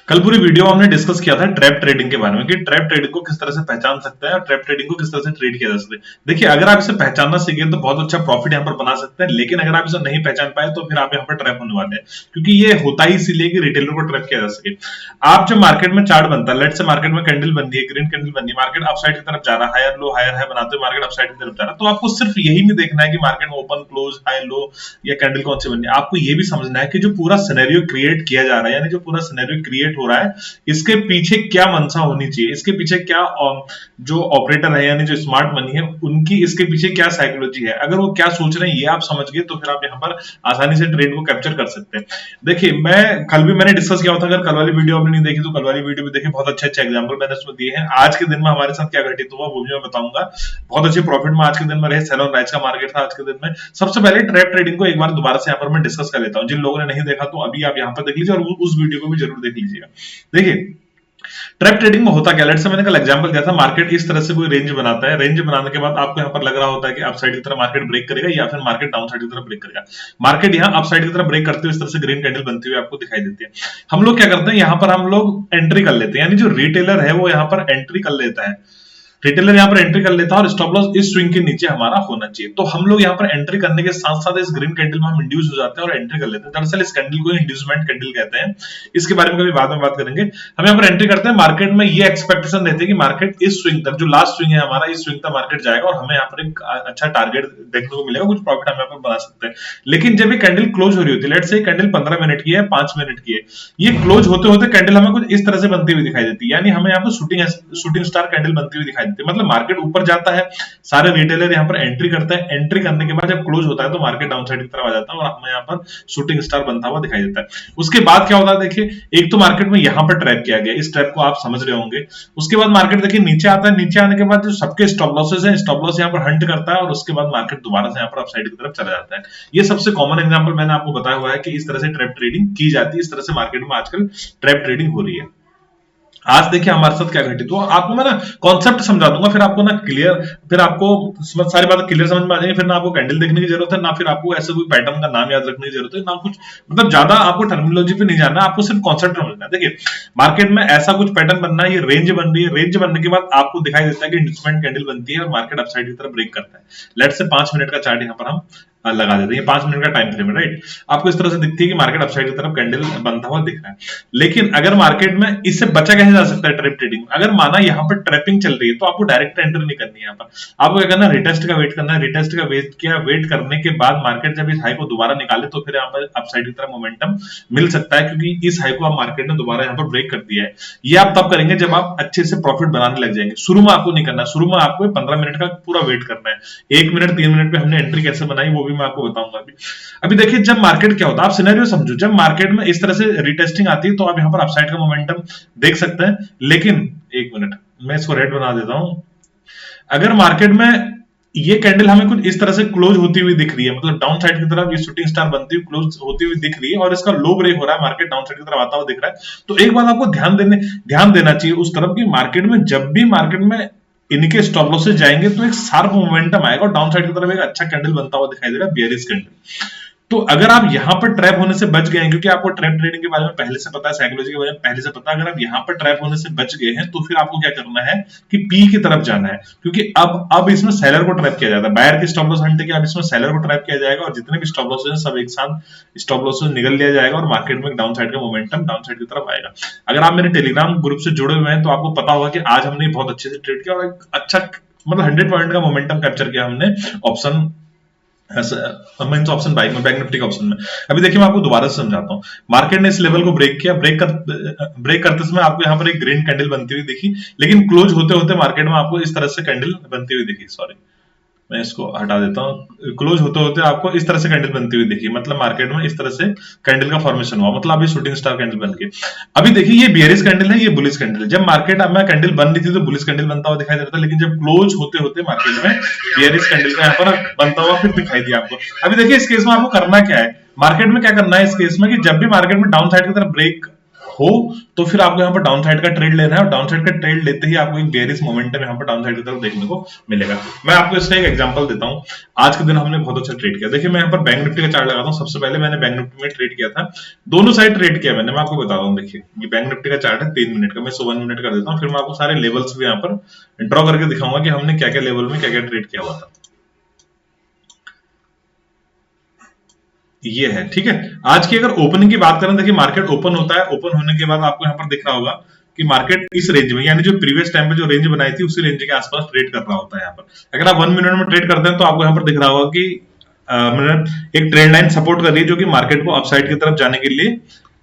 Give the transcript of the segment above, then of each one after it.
कल पूरी वीडियो में हमने डिस्कस किया था ट्रैप ट्रेडिंग के बारे में कि ट्रैप ट्रेडिंग को किस तरह से पहचान सकते हैं और ट्रैप ट्रेडिंग को किस तरह से ट्रेड किया जा सकता है। देखिए, अगर आप इसे पहचानना सीखें तो बहुत अच्छा प्रॉफिट यहाँ पर बना सकते हैं, लेकिन अगर आप इसे नहीं पहचान पाए तो फिर आप यहाँ पर ट्रैप होने वाले हैं, क्योंकि ये होता ही इसीलिए कि रिटेलर को ट्रैप किया जा सके। आप जब मार्केट में चार्ट बनता है, लेट से मार्केट में कैंडल बन रही है, ग्रीन कैंडल बन रही है, मार्केट अपसाइड की तरफ जा रहा है, हायर हाई बनाते हुए मार्केट अपसाइड की तरफ जा रहा है, तो आपको सिर्फ यही नहीं देखना है कि मार्केट में ओपन क्लोज हाई लो या कैंडल कौन सी बन रही है। आपको ये भी समझना है कि जो पूरा सिनेरियो क्रिएट किया जा रहा है, यानी जो पूरा सिनेरियो क्रिएट हो रहा है, इसके पीछे क्या मंशा होनी चाहिए, इसके पीछे क्या जो ऑपरेटर है यानी जो स्मार्ट मनी है उनकी इसके पीछे क्या साइकोलॉजी है। अगर वो क्या सोच रहे हैं ये आप समझ गए तो फिर आप यहाँ पर आसानी से ट्रेड को कैप्चर कर सकते हैं। देखिए, कल भी मैंने डिस्कस किया था, अगर कल वाली वीडियो आपने नहीं देखी तो कल वाली वीडियो भी देखिए, बहुत अच्छे अच्छे एग्जाम्पल मैंने उसमें दिए हैं। आज के दिन में हमारे साथ क्या घटित हुआ वो भी मैं बताऊंगा। बहुत अच्छे प्रॉफिट में आज के दिन में रहे, सेल ऑन राइज का मार्केट था आज के दिन में। सबसे पहले ट्रैप ट्रेडिंग को एक बार दोबारा से यहाँ पर मैं डिस्कस कर लेता हूँ। जिन लोगों ने नहीं देखा तो अभी आप यहाँ पर देख लीजिए और उस वीडियो को भी जरूर देख लीजिएगा। देखिए, ट्रैप ट्रेडिंग में होता क्या, लेट्स से मैंने कल एग्जांपल दिया था, मार्केट इस तरह से कोई रेंज बनाता है, रेंज बनाने के बाद आपको यहाँ पर लग रहा होता है कि अप साइड की तरफ मार्केट ब्रेक करेगा या फिर मार्केट डाउन साइड की तरफ ब्रेक करेगा। मार्केट यहाँ अप साइड की तरफ ब्रेक करते हुए इस तरह से ग्रीन कैंडल बनती हुई आपको दिखाई देती है। हम लोग क्या करते हैं, यहाँ पर हम लोग एंट्री कर लेते हैं, यानी जो रिटेलर है वो यहाँ पर एंट्री कर लेता है, रिटेलर यहाँ पर एंट्री कर लेता है और स्टॉप लॉस इस स्विंग के नीचे हमारा होना चाहिए। तो हम लोग यहाँ पर एंट्री करने के साथ साथ इस ग्रीन कैंडल में हम इंड्यूस हो जाते हैं और एंट्री कर लेते हैं। दरअसल इस कैंडल को इंड्यूसमेंट कैंडल कहते हैं, इसके बारे में कभी बाद में बात करेंगे। हम यहाँ पर एंट्री करते हैं, मार्केट में ये एक्सपेक्टेशन रहती है कि मार्केट इस स्विंग तक, जो लास्ट स्विंग है हमारा, इस स्विंग तक मार्केट जाएगा और हमें यहाँ पर एक अच्छा टारगेट देखने को मिलेगा, कुछ प्रॉफिट हम यहाँ पर बना सकते हैं। लेकिन जब ये कैंडल क्लोज हो रही होती है, लेट से कैंडल 15 मिनट की है, 5 मिनट की है, ये क्लोज होते होते कैंडल हमें कुछ इस तरह से बनती हुई दिखाई देती है, यानी हमें यहाँ पर शूटिंग स्टार कैंडल बनती हुई दिखाई देती है। मतलब मार्केट ऊपर जाता है, सारे रिटेलर यहाँ पर एंट्री करते हैं, एंट्री करने के बाद जब क्लोज होता है तो मार्केट डाउन साइड की तरफ आ जाता है और हमें यहाँ पर शूटिंग स्टार बनता हुआ दिखाई देता है। उसके बाद क्या होता है, देखिए, एक तो मार्केट में यहाँ पर ट्रैप किया गया, इस ट्रैप को आप समझ रहे होंगे। उसके बाद मार्केट देखिए नीचे आता है, नीचे आने के बाद जो सबके स्टॉप लॉसेस हैं, स्टॉप लॉस यहाँ पर हंट करता है और उसके बाद मार्केट दोबारा से यहाँ पर अपसाइड की तरफ चला जाता है। ये सबसे कॉमन एग्जांपल मैंने आपको बताया हुआ है कि इस तरह से ट्रैप ट्रेडिंग की जाती है, इस तरह से मार्केट में आजकल ट्रैप ट्रेडिंग हो रही है। आज देखिए हमारे साथ क्या घटित हुआ, आपको मैं ना कॉन्सेप्ट समझा दूंगा, फिर आपको ना क्लियर, फिर आपको सारी बातें क्लियर समझ में आ जाएंगी। फिर ना आपको कैंडल देखने की जरूरत है, ना फिर आपको ऐसे कोई पैटर्न का नाम याद रखने की जरूरत है, ना कुछ, मतलब ज्यादा आपको टर्मिनोलॉजी पे नहीं जाना, आपको सिर्फ कॉन्सेप्ट समझना है। देखिए, मार्केट में ऐसा कुछ पैटर्न बनना है, ये रेंज बन रही है, रेंज बनने के बाद आपको दिखाई देता है कि इंस्ट्रूमेंट कैंडल बनती है और मार्केट अपसाइड की तरफ ब्रेक करता है। लेट से 5 मिनट का चार्ट यहाँ पर हम लगा देते हैं, 5 मिनट का टाइम फ्रेम है, राइट। आपको इस तरह से दिखती है कि मार्केट अपसाइड की तरफ कैंडल बनता हुआ दिख रहा है। लेकिन अगर मार्केट में इससे बचा कैसे जा सकता है ट्रैप ट्रेडिंग, अगर माना यहाँ पर ट्रैपिंग चल रही है तो आपको डायरेक्ट एंट्री नहीं करनी है। यहाँ पर आपको क्या करना है, रिटेस्ट का वेट करना है, रिटेस्ट का वेट करने के बाद मार्केट जब इस हाई को दोबारा निकाले तो फिर यहाँ पर अपसाइड की तरफ मोमेंटम मिल सकता है, क्योंकि इस हाई को आप मार्केट ने दोबारा यहाँ पर ब्रेक कर दिया है। ये आप तब करेंगे जब आप अच्छे से प्रॉफिट बनाने लग जाएंगे। शुरू में आपको नहीं करना, शुरू में आपको 15 मिनट का पूरा वेट करना है। 1 मिनट 3 मिनट पे हमने एंट्री कैसे बनाई वो भी मैं आपको बताऊंगा अभी। अभी देखिए, जब मार्केट क्या होता है, आप सिनेरियो समझो, जब मार्केट में इस तरह से रिटेस्टिंग आती है तो आप यहाँ पर अपसाइड का मोमेंटम देख सकते हैं। लेकिन 1 मिनट, मैं इसको रेड बना देता हूं। अगर मार्केट में ये कैंडल हमें कुछ इस तरह से क्लोज होती हुई दिख रही है, मतलब डाउन साइड की तरफ ये शूटिंग स्टार बनती हुई क्लोज होती हुई दिख रही है और इसका लो ब्रेक हो रहा है, मार्केट डाउन साइड की तरफ आता हुआ दिख रहा है, तो एक बात आपको ध्यान देना चाहिए उस तरफ की, मार्केट में जब भी मार्केट में इनके स्टॉप लॉसेस जाएंगे तो एक शार्प मोमेंटम आएगा और डाउन साइड की तरफ एक अच्छा कैंडल बनता हुआ दिखाई देगा, बेयरिश कैंडल। तो अगर आप यहां पर ट्रैप होने से बच गए हैं, क्योंकि आपको ट्रैप ट्रेडिंग के बारे में पहले से पता है, साइकोलॉजी के बारे में पहले से पता है, अगर आप यहां पर ट्रैप होने से बच गए हैं तो फिर आपको क्या करना है कि पी की तरफ जाना है, क्योंकि अब इसमें सेलर को ट्रैप किया जाता है, बायर के स्टॉप लॉस हंट के अब इसमें सेलर को ट्रैप किया जाएगा और जितने भी स्टॉप लॉस हैं सब एक साथ स्टॉप लॉस से निकल लिया जाएगा और मार्केट में डाउन साइड का मोमेंटम डाउन साइड की तरफ आएगा। अगर आप मेरे टेलीग्राम ग्रुप से जुड़े हुए हैं तो आपको पता होगा कि आज हमने बहुत अच्छे से ट्रेड किया और एक अच्छा, मतलब 100 पॉइंट का मोमेंटम कैप्चर किया हमने ऑप्शन ऑप्शन बाइक में, बैंक निफ्टी के ऑप्शन में। अभी देखिए, मैं आपको दोबारा से समझाता हूँ। मार्केट ने इस लेवल को ब्रेक किया, ब्रेक करते समय आपको यहाँ पर एक ग्रीन कैंडल बनती हुई दिखी, लेकिन क्लोज होते होते मार्केट में आपको इस तरह से कैंडल बनती हुई दिखी, सॉरी मैं इसको हटा देता हूँ। क्लोज होते होते आपको इस तरह से कैंडल बनती हुई दिखी, मतलब मार्केट में इस तरह से कैंडल का फॉर्मेशन हुआ, मतलब अभी शूटिंग स्टार कैंडल बन गई। अभी देखिए, ये बियरिश कैंडल है, ये बुलिश कैंडल है। जब मार्केट अब में कैंडल बन रही थी तो बुलिश कैंडल बनता हुआ दिखाई दे रहा था, लेकिन जब क्लोज होते होते मार्केट में बियरिश कैंडल का यहाँ पर बनता हुआ फिर दिखाई दिया आपको। अभी देखिए, इस केस में आपको करना क्या है, मार्केट में क्या करना है इस केस में, कि जब भी मार्केट में डाउन साइड की तरफ ब्रेक हो तो फिर आपको यहाँ पर डाउन साइड का ट्रेड लेना है, और डाउन साइड का ट्रेड लेते ही आपको एक बेयरिश मोमेंटम यहाँ पर डाउन साइड की तरफ देखने को मिलेगा। मैं आपको इसका एक एग्जांपल देता हूँ। आज के दिन हमने बहुत अच्छा ट्रेड किया। देखिए मैं यहाँ पर बैंक निफ्टी का चार्ट लगाता हूँ। सबसे पहले मैंने बैंक निफ्टी में ट्रेड किया था, दोनों साइड ट्रेड किया मैंने, मैं आपको बता रहा हूँ। देखिए ये बैंक निफ्टी का चार्ट है 3 मिनट का, मैं 1 मिनट कर देता हूँ, फिर मैं आपको सारे लेवल्स भी यहाँ पर ड्रॉ करके दिखाऊंगा कि हमने क्या क्या लेवल में क्या क्या ट्रेड किया हुआ था। ये है, ठीक है। आज की अगर ओपनिंग की बात करें, देखिए मार्केट ओपन होता है, ओपन होने के बाद आपको यहाँ पर दिख रहा होगा कि मार्केट इस रेंज में, यानी जो प्रीवियस टाइम पे जो रेंज बनाई थी उसी रेंज के आसपास ट्रेड कर रहा होता है। यहाँ पर अगर आप 1 मिनट में ट्रेड करते हैं तो आपको यहाँ पर दिख रहा होगा कि एक ट्रेंड लाइन सपोर्ट कर रही है जो कि मार्केट को अपसाइड की तरफ जाने के लिए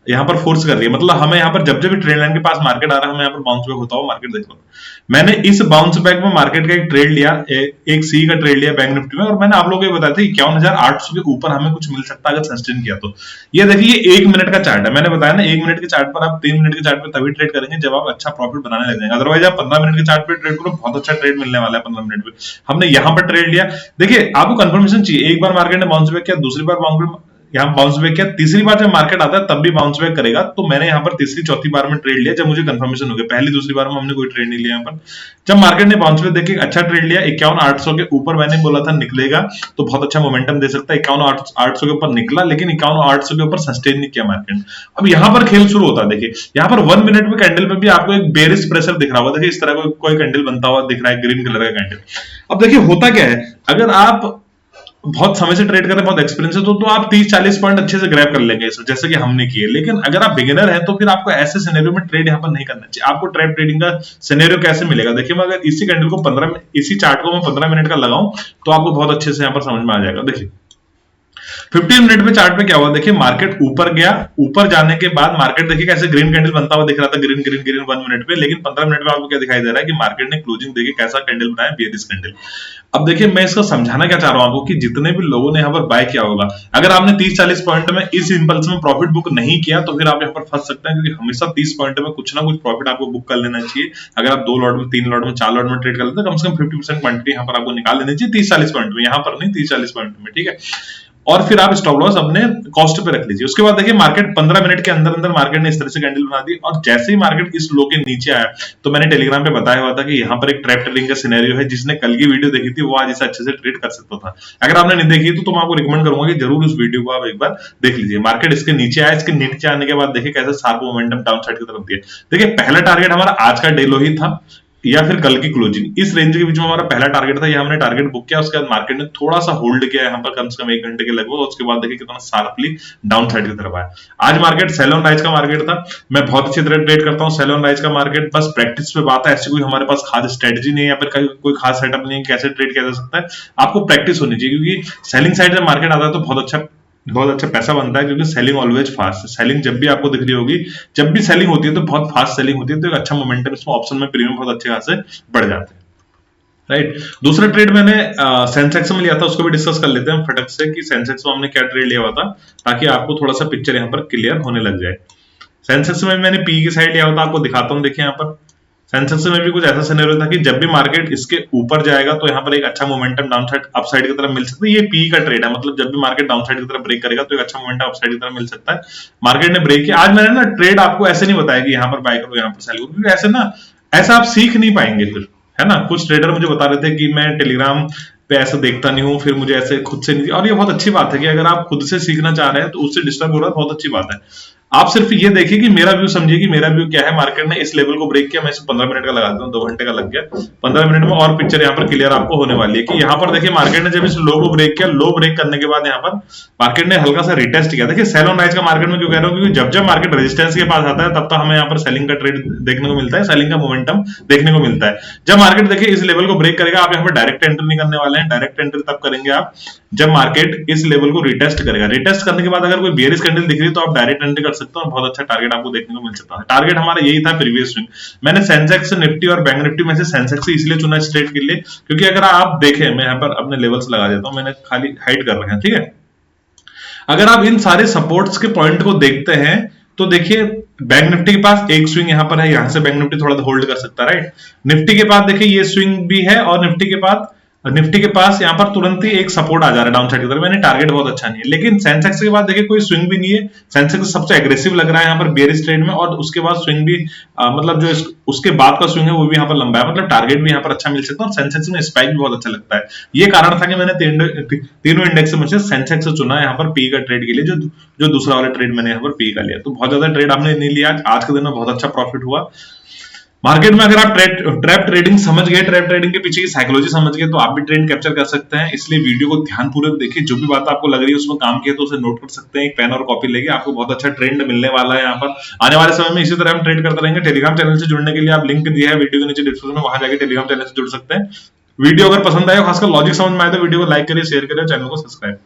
यहाँ पर फोर्स कर रही है। मतलब हमें यहाँ पर जब जब ट्रेंड लाइन के पास मार्केट आ रहा है, हमें यहाँ पर बाउंस बैक होता हुआ मार्केट देखो। मैंने इस बाउंस बैक में मार्केट का एक ट्रेड लिया, एक सी का ट्रेड लिया बैंक निफ्टी में, और मैंने आप लोगों को बताया था 51,800 के ऊपर हमें कुछ मिल सकता है अगर सस्टेन किया तो। ये देखिए ये 1 मिनट का चार्ट है, मैंने बताया ना 1 मिनट के चार्ट पर आप 3 मिनट के चार्ट पर तभी ट्रेड करेंगे जब आप अच्छा प्रॉफिट बनाने लग जाएंगे। अदरवाइज आप 15 मिनट के चार्ट पर ट्रेड करो, बहुत अच्छा ट्रेड मिलने वाला है 15 मिनट में। हमने यहाँ पर ट्रेड लिया। देखिए आपको कंफर्मेशन चाहिए, एक बार मार्केट ने बाउंस बैक किया, दूसरी बार यहाँ बाउंस बैक किया, तीसरी बार जब मार्केट आता है तब भी बाउंस बैक करेगा। तो मैंने यहाँ पर तीसरी चौथी बार में ट्रेड लिया जब मुझे कंफर्मेशन हो गया। पहली दूसरी बार में हमने कोई ट्रेड नहीं लिया। यहाँ पर जब मार्केट ने बाउंस बैक देखिए अच्छा ट्रेड लिया, 51,800 के ऊपर मैंने बोला था निकलेगा तो बहुत अच्छा मोमेंटम दे सकता है। 51,800 के ऊपर निकला, लेकिन 51,800 के ऊपर सस्टेन नहीं किया मार्केट। अब यहाँ पर खेल शुरू होता है। देखिए यहाँ पर 1 मिनट में कैंडल में भी आपको एक बेरिश प्रेशर दिख रहा होगा। देखिए इस तरह कोई कैंडल बनता हुआ दिख रहा है, ग्रीन कलर का कैंडल। अब देखिए होता क्या है, अगर आप बहुत समय से ट्रेड कर रहे हैं, बहुत एक्सपीरियंस है, तो आप 30-40 पॉइंट अच्छे से ग्रैब कर लेंगे जैसे कि हमने किए। लेकिन अगर आप बिगिनर हैं तो फिर आपको ऐसे सिनेरियो में ट्रेड यहाँ पर नहीं करना चाहिए। आपको ट्रैप ट्रेडिंग का सिनेरियो कैसे मिलेगा, देखिए मैं अगर इसी कैंडल को 15 इसी चार्ट को मैं 15 मिनट का लगाऊं तो आपको बहुत अच्छे से यहाँ पर समझ में आ जाएगा। देखिए 15 मिनट में चार्ट पे क्या हुआ, देखिए मार्केट ऊपर गया, ऊपर जाने के बाद मार्केट देखिए कैसे ग्रीन कैंडल बनता हुआ दिख रहा था, ग्रीन ग्रीन ग्रीन 1 मिनट पे। लेकिन 15 मिनट में आपको क्या दिखाई दे रहा है कि मार्केट ने क्लोजिंग देखिए कैसा कैंडल बनाया, बेयरिश कैंडल। अब देखिए मैं इसको समझाना क्या चाह रहा हूं आपको कि जितने भी लोगों ने यहाँ पर बाय किया होगा, अगर आपने 30-40 पॉइंट में इस इंपल्स में प्रॉफिट बुक नहीं किया तो फिर आप यहाँ पर फंस सकते हैं, क्योंकि हमेशा 30 पॉइंट में कुछ ना कुछ प्रॉफिट आपको बुक कर लेना चाहिए। अगर आप 2 लॉट में, 3 लॉट में, 4 लॉट में ट्रेड कर लेते हैं, कम से कम 50% क्वांटिटी यहाँ पर आपको निकाल लेनी चाहिए 30-40 पॉइंट में, यहाँ पर नहीं 30-40 पॉइंट में, ठीक है। और फिर आप स्टॉप लॉस अपने कॉस्ट पे रख लीजिए। उसके बाद देखिए मार्केट 15 मिनट के अंदर अंदर मार्केट ने इस तरह से कैंडल बना दी, और जैसे ही मार्केट इस लो के नीचे आया तो मैंने टेलीग्राम पे बताया हुआ था कि यहाँ पर एक ट्रैप ट्रेडिंग का सिनेरियो है। जिसने कल की वीडियो देखी थी वो आज इसे अच्छे से ट्रेड कर सकता था। अगर आपने नहीं देखी तो मैं आपको रिकमेंड करूंगा कि जरूर उस वीडियो को आप एक बार देख लीजिए। मार्केट इसके नीचे आया, इसके नीचे आने के बाद देखिए कैसे शार्प मोमेंटम डाउन साइड की तरफ दिया। देखिए पहला टारगेट हमारा आज का डे लो ही था या फिर कल की क्लोजिंग, इस रेंज के बीच में हमारा पहला टारगेट था। ये हमने टारगेट बुक किया, उसके बाद मार्केट ने थोड़ा सा होल्ड किया यहाँ पर कम से कम 1 घंटे के लगभग। उसके बाद देखिए कितना शार्पली डाउन साइड की तरफ आया। आज मार्केट सेल ऑन राइज का मार्केट था। मैं बहुत अच्छी तरह ट्रेड करता हूँ सेल ऑन राइज का मार्केट, बस प्रैक्टिस पे बात है। ऐसी कोई हमारे पास खास स्ट्रेटजी नहीं है या फिर कोई खास सेटअप नहीं है कैसे ट्रेड किया जा सकता है। आपको प्रैक्टिस होनी चाहिए, क्योंकि सेलिंग साइड जब मार्केट आता है तो बहुत अच्छा पैसा बनता है, क्योंकि सेलिंग ऑलवेज फास्ट। सेलिंग जब भी आपको दिख रही होगी, जब भी सेलिंग होती है तो बहुत फास्ट सेलिंग होती है, तो एक अच्छा मोमेंटम इसमें ऑप्शन में प्रीमियम बहुत अच्छे खासे बढ़ जाते हैं, राइट। दूसरा ट्रेड मैंने सेंसेक्स में लिया था, उसको भी डिस्कस कर लेते हैं फटक से कि सेंसेक्स में हमने क्या ट्रेड लिया हुआ था, ताकि आपको थोड़ा सा पिक्चर यहाँ पर क्लियर होने लग जाए। सेंसेक्स में मैंने पी की साइड लिया हुआ था, आपको दिखाता हूँ। देखिए यहाँ पर सेंसेक्स में भी कुछ ऐसा सिनेरियो था कि जब भी मार्केट इसके ऊपर जाएगा तो यहाँ पर एक अच्छा momentum down side up side की तरफ मिल सकता है। ये पी का ट्रेड है, मतलब जब भी मार्केट डाउन साइड की तरफ ब्रेक करेगा तो एक अच्छा मोमेंटम अप साइड की तरफ मिल सकता है। मार्केट ने ब्रेक किया। आज मैंने ना ट्रेड आपको ऐसे नहीं बताया कि यहाँ पर बाय करो यहाँ पर सेल करो, क्योंकि ऐसे ना ऐसा आप सीख नहीं पाएंगे फिर, है ना। कुछ ट्रेडर मुझे बता रहे थे कि मैं टेलीग्राम पे ऐसा देखता नहीं हूँ, फिर मुझे ऐसे खुद से नहीं। और ये बहुत अच्छी बात है कि अगर आप खुद से सीखना चाह रहे हैं तो उससे डिस्टर्ब हो रहा है, बहुत अच्छी बात है। आप सिर्फ ये देखिए कि मेरा व्यू समझिए कि मेरा व्यू क्या है। मार्केट ने इस लेवल को ब्रेक किया, मैं इसे 15 मिनट का लगाता हूँ, 2 घंटे का लग गया। 15 मिनट में और पिक्चर यहाँ पर क्लियर आपको होने वाली है कि यहाँ पर देखिए मार्केट ने जब इस लो को ब्रेक किया, लो ब्रेक करने के बाद यहाँ पर मार्केट ने हल्का सा रिटेस्ट किया। देखिए सेल ऑन राइज का मार्केट में क्यों कह रहा हूँ, क्योंकि जब जब मार्केट रेजिस्टेंस के पास आता है तब तक हमें यहाँ पर सेलिंग का ट्रेड देखने को मिलता है, सेलिंग का मोमेंटम देखने को मिलता है। जब मार्केट देखिए इस लेवल को ब्रेक करेगा, आप यहाँ पर डायरेक्ट एंट्री नहीं करने वाले हैं। डायरेक्ट एंट्री तब करेंगे आप जब मार्केट इस लेवल को रिटेस्ट करेगा। रिटेस्ट करने के बाद अगर कोई बेयरिश कैंडल दिख रही है तो आप डायरेक्ट एंट्री कर सकते हो, बहुत अच्छा टारगेट आपको देखने को मिल सकता है। टारगेट हमारा यही था प्रीवियस स्विंग। मैंने सेंसेक्स, निफ्टी और बैंक निफ्टी में से सेंसेक्स इसलिए चुना इस ट्रेड के लिए, क्योंकि अगर आप देखें, मैं यहाँ पर अपने लेवल्स लगा देता हूं, मैंने खाली हाइड कर रखे हैं, ठीक है। अगर आप इन सारे सपोर्ट्स के पॉइंट को देखते हैं तो देखिए बैंक निफ्टी के पास एक स्विंग यहाँ पर है, यहां से बैंक निफ्टी थोड़ा होल्ड कर सकता है, राइट। निफ्टी के पास देखिए ये स्विंग भी है, और निफ्टी के पास निफ्टी के पास यहाँ पर तुरंत ही एक सपोर्ट आ जा रहा है डाउन साइड की तरफ, यानी टारगेट बहुत अच्छा नहीं है। लेकिन सेंसेक्स के बाद देखिए कोई स्विंग भी नहीं है, सेंसेक्स सबसे एग्रेसिव लग रहा है यहाँ पर बेयरिश ट्रेड में, और उसके बाद स्विंग भी मतलब जो उसके बाद का स्विंग है वो भी यहाँ पर लंबा है, मतलब टारगेट भी यहाँ पर अच्छा मिल सकता है, और सेंसेक्स में स्पाइक भी बहुत अच्छा लगता है। ये कारण था कि मैंने तीनों इंडेक्स में से सेंसेक्स चुना यहाँ पर पी का ट्रेड के लिए, जो दूसरा वाला ट्रेड मैंने यहाँ पर पी का लिया। तो बहुत ज्यादा ट्रेड हमने नहीं लिया, आज के दिन में बहुत अच्छा प्रॉफिट हुआ। मार्केट में अगर आप ट्रैप ट्रेडिंग समझ गए, ट्रैप ट्रेडिंग के पीछे की साइकोलॉजी समझ गए, तो आप भी ट्रेंड कैप्चर कर सकते हैं। इसलिए वीडियो को ध्यानपूर्वक देखिए, जो भी बात आपको लग रही है उसमें काम किया तो उसे नोट कर सकते हैं, एक पेन और कॉपी लेके, आपको बहुत अच्छा ट्रेंड मिलने वाला है यहाँ पर आने वाले समय में। इसी तरह हम ट्रेड करते रहेंगे। टेलीग्राम चैनल से जुड़ने के लिए आप लिंक दिया है वीडियो के नीचे डिस्क्रिप्शन में, वहां जाकर टेलीग्राम चैनल से जुड़ सकते हैं। वीडियो अगर पसंद आए, खासकर लॉजिक समझ में आए, तो वीडियो को लाइक करिए, शेयर करिए, चैनल को सब्सक्राइब